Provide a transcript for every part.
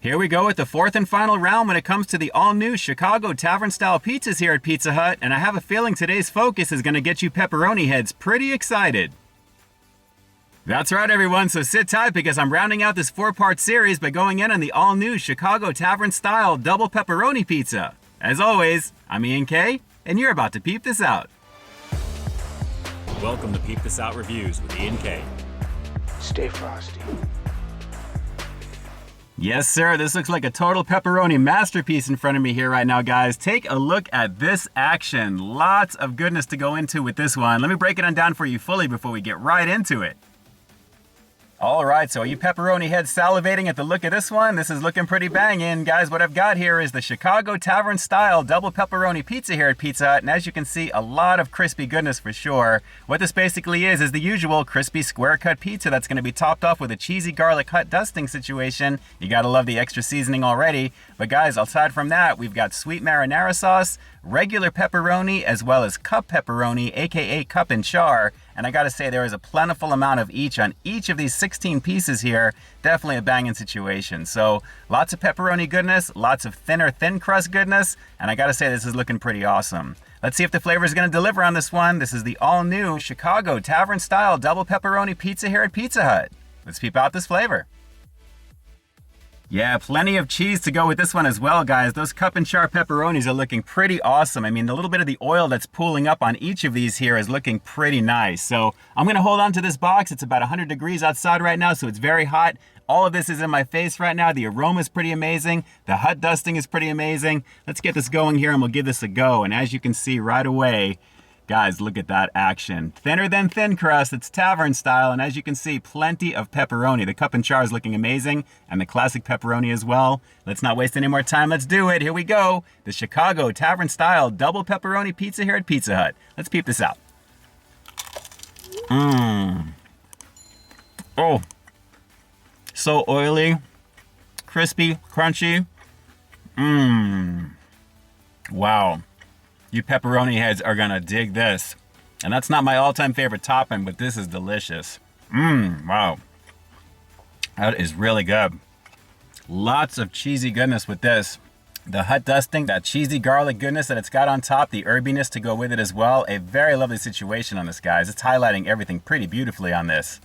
Here we go with the fourth and final round when it comes to the all-new Chicago Tavern-style pizzas here at Pizza Hut, and I have a feeling today's focus is going to get you pepperoni heads pretty excited. That's right, everyone, so sit tight because I'm rounding out this four-part series by going in on the all-new Chicago Tavern-style double pepperoni pizza. As always, I'm Ian K, and you're about to peep this out. Welcome to Peep This Out Reviews with Ian K. Stay frosty. Yes, sir, this looks like a total pepperoni masterpiece in front of me here right now, guys. Take a look at this action. Lots of goodness to go into with this one. Let me break it on down for you fully before we get right into it. All right, so are you pepperoni heads salivating at the look of this one? This is looking pretty banging. Guys, what I've got here is the Chicago Tavern style double pepperoni pizza here at Pizza Hut. And as you can see, a lot of crispy goodness for sure. What this basically is the usual crispy square cut pizza that's going to be topped off with a cheesy garlic hut dusting situation. You gotta love the extra seasoning already. But guys, aside from that, we've got sweet marinara sauce, regular pepperoni, as well as cup pepperoni, aka cup and char. And I gotta say, there is a plentiful amount of each on each of these 16 pieces here. Definitely a banging situation. So lots of pepperoni goodness, lots of thinner thin crust goodness, and I gotta say this is looking pretty awesome. Let's see if the flavor is gonna deliver on this one. This is the all new Chicago Tavern style double pepperoni pizza here at Pizza Hut. Let's peep out this flavor. Yeah, plenty of cheese to go with this one as well, guys. Those cup and char pepperonis are looking pretty awesome. I mean, the little bit of the oil that's pooling up on each of these here is looking pretty nice. So I'm gonna hold on to this box. It's about 100 degrees outside right now, so it's very hot. All of this is in my face right now. The aroma is pretty amazing. The hut dusting is pretty amazing. Let's get this going here and we'll give this a go. And as you can see right away, guys, look at that action. Thinner than thin crust, it's tavern style, and as you can see, plenty of pepperoni. The cup and char is looking amazing, and the classic pepperoni as well. Let's not waste any more time, let's do it. Here we go. The Chicago Tavern style double pepperoni pizza here at Pizza Hut. Let's peep this out. Oh, so oily, crispy, crunchy. Wow. You pepperoni heads are gonna dig this. And that's not my all-time favorite topping, but this is delicious. Wow. That is really good. Lots of cheesy goodness with this. The hut dusting, that cheesy garlic goodness that it's got on top, the herbiness to go with it as well. A very lovely situation on this, guys. It's highlighting everything pretty beautifully on this.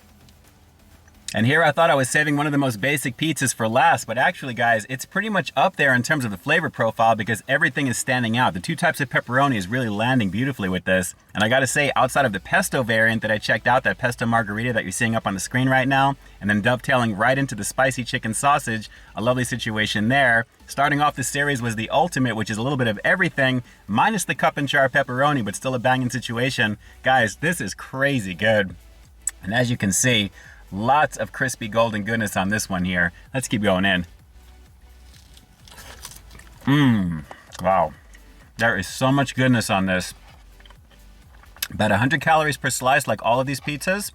And here I thought I was saving one of the most basic pizzas for last, but actually, guys, it's pretty much up there in terms of the flavor profile because everything is standing out. The two types of pepperoni is really landing beautifully with this. And I gotta say, outside of the pesto variant that I checked out, that pesto margarita that you're seeing up on the screen right now, and then dovetailing right into the spicy chicken sausage, a lovely situation there. Starting off the series was the ultimate, which is a little bit of everything, minus the cup and char pepperoni, but still a banging situation. Guys, this is crazy good. And as you can see, lots of crispy golden goodness on this one here. Let's keep going in. Wow. There is so much goodness on this. About 100 calories per slice like all of these pizzas.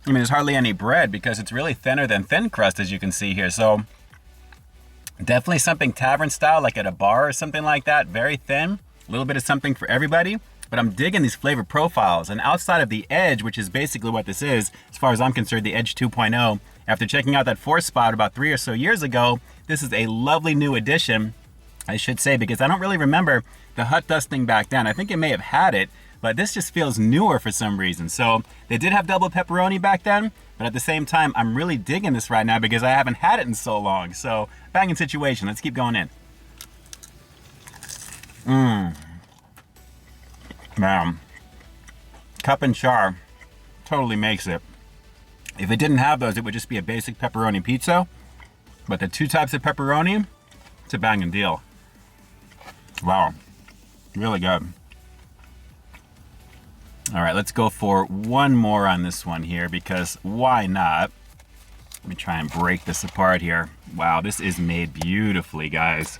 I mean, there's hardly any bread because it's really thinner than thin crust as you can see here. So definitely something tavern style like at a bar or something like that. Very thin, a little bit of something for everybody. But I'm digging these flavor profiles, and outside of the Edge, which is basically what this is, as far as I'm concerned, the Edge 2.0, after checking out that 4-spot about 3 or so years ago, this is a lovely new addition, I should say, because I don't really remember the hut dusting back then. I think it may have had it, but this just feels newer for some reason. So they did have double pepperoni back then, but at the same time, I'm really digging this right now because I haven't had it in so long. So banging situation, let's keep going in. Man, cup and char totally makes it. If it didn't have those, it would just be a basic pepperoni pizza. But the two types of pepperoni, it's a banging deal. Wow, really good. All right, let's go for one more on this one here because why not? Let me try and break this apart here. Wow, this is made beautifully, guys.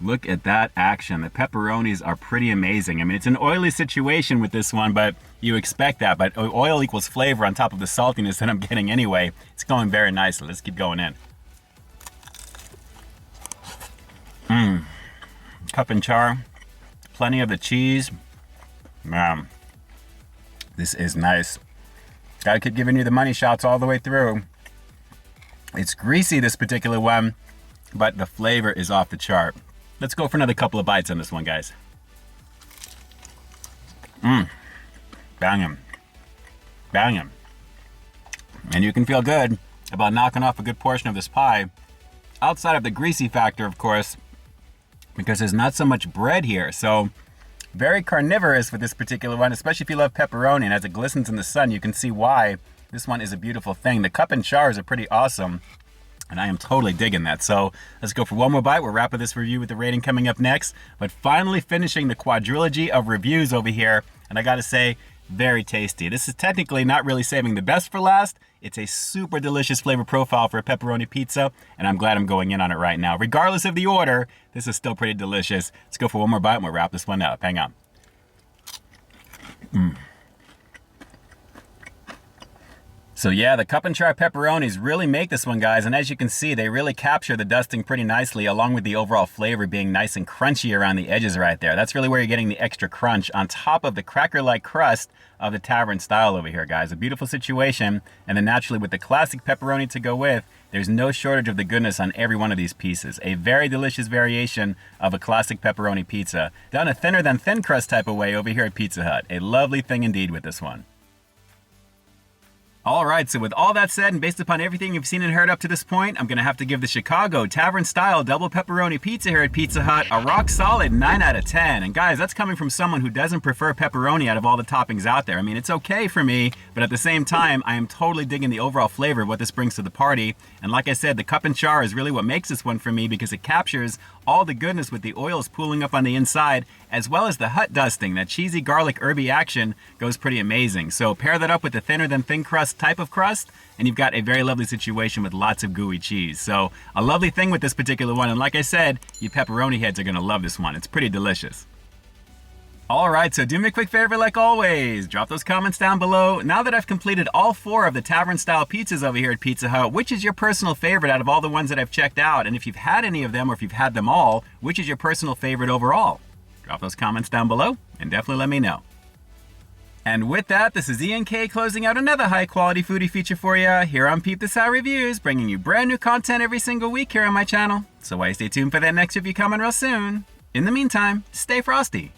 Look at that action. The pepperonis are pretty amazing. I mean, it's an oily situation with this one, but you expect that. But oil equals flavor on top of the saltiness that I'm getting anyway. It's going very nicely. Let's keep going in. Cup and char. Plenty of the cheese. Man, this is nice. Gotta keep giving you the money shots all the way through. It's greasy, this particular one. but the flavor is off the chart. Let's go for another couple of bites on this one, guys. Banging. Banging. And you can feel good about knocking off a good portion of this pie. Outside of the greasy factor, of course, because there's not so much bread here. So very carnivorous with this particular one, especially if you love pepperoni. And as it glistens in the sun, you can see why this one is a beautiful thing. The cup and chars are pretty awesome, and I am totally digging that. So let's go for one more bite. We'll wrap up this review with the rating coming up next. But finally finishing the quadrilogy of reviews over here. And I gotta say, very tasty. This is technically not really saving the best for last. It's a super delicious flavor profile for a pepperoni pizza, and I'm glad I'm going in on it right now. Regardless of the order, this is still pretty delicious. Let's go for one more bite and we'll wrap this one up. Hang on. So yeah, the cup and char pepperonis really make this one, guys, and as you can see, they really capture the dusting pretty nicely, along with the overall flavor being nice and crunchy around the edges right there. That's really where you're getting the extra crunch on top of the cracker-like crust of the tavern style over here, guys. A beautiful situation, and then naturally with the classic pepperoni to go with, there's no shortage of the goodness on every one of these pieces. A very delicious variation of a classic pepperoni pizza, done a thinner than thin crust type of way over here at Pizza Hut. A lovely thing indeed with this one. All right, so with all that said, and based upon everything you've seen and heard up to this point, I'm going to have to give the Chicago Tavern Style Double Pepperoni Pizza here at Pizza Hut a rock solid 9 out of 10. And guys, that's coming from someone who doesn't prefer pepperoni out of all the toppings out there. I mean, it's okay for me, but at the same time, I am totally digging the overall flavor of what this brings to the party. And like I said, the cup and char is really what makes this one for me, because it captures all the goodness with the oils pooling up on the inside, as well as the hut dusting. That cheesy garlic herby action goes pretty amazing. So pair that up with the thinner than thin crust type of crust, and you've got a very lovely situation with lots of gooey cheese. So a lovely thing with this particular one, and like I said, you pepperoni heads are gonna love this one. It's pretty delicious. All right, so do me a quick favor like always, drop those comments down below. Now that I've completed all 4 of the tavern style pizzas over here at Pizza Hut, which is your personal favorite out of all the ones that I've checked out? And if you've had any of them, or if you've had them all, which is your personal favorite overall? Drop those comments down below and definitely let me know. And with that, this is Ian K closing out another high quality foodie feature for you here on Peep This Out Reviews, bringing you brand new content every single week here on my channel. So why stay tuned for that next review coming real soon. In the meantime, stay frosty.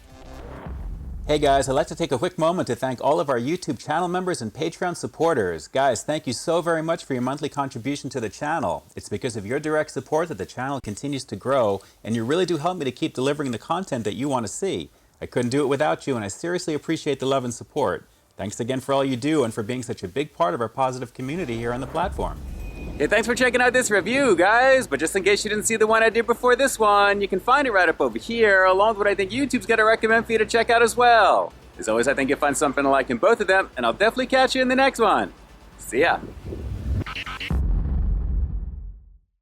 Hey guys, I'd like to take a quick moment to thank all of our YouTube channel members and Patreon supporters. Guys, thank you so very much for your monthly contribution to the channel. It's because of your direct support that the channel continues to grow, and you really do help me to keep delivering the content that you want to see. I couldn't do it without you, and I seriously appreciate the love and support. Thanks again for all you do and for being such a big part of our positive community here on the platform. Hey, thanks for checking out this review, guys. But just in case you didn't see the one I did before this one, you can find it right up over here, along with what I think YouTube's got to recommend for you to check out as well. As always, I think you'll find something to like in both of them, and I'll definitely catch you in the next one. See ya.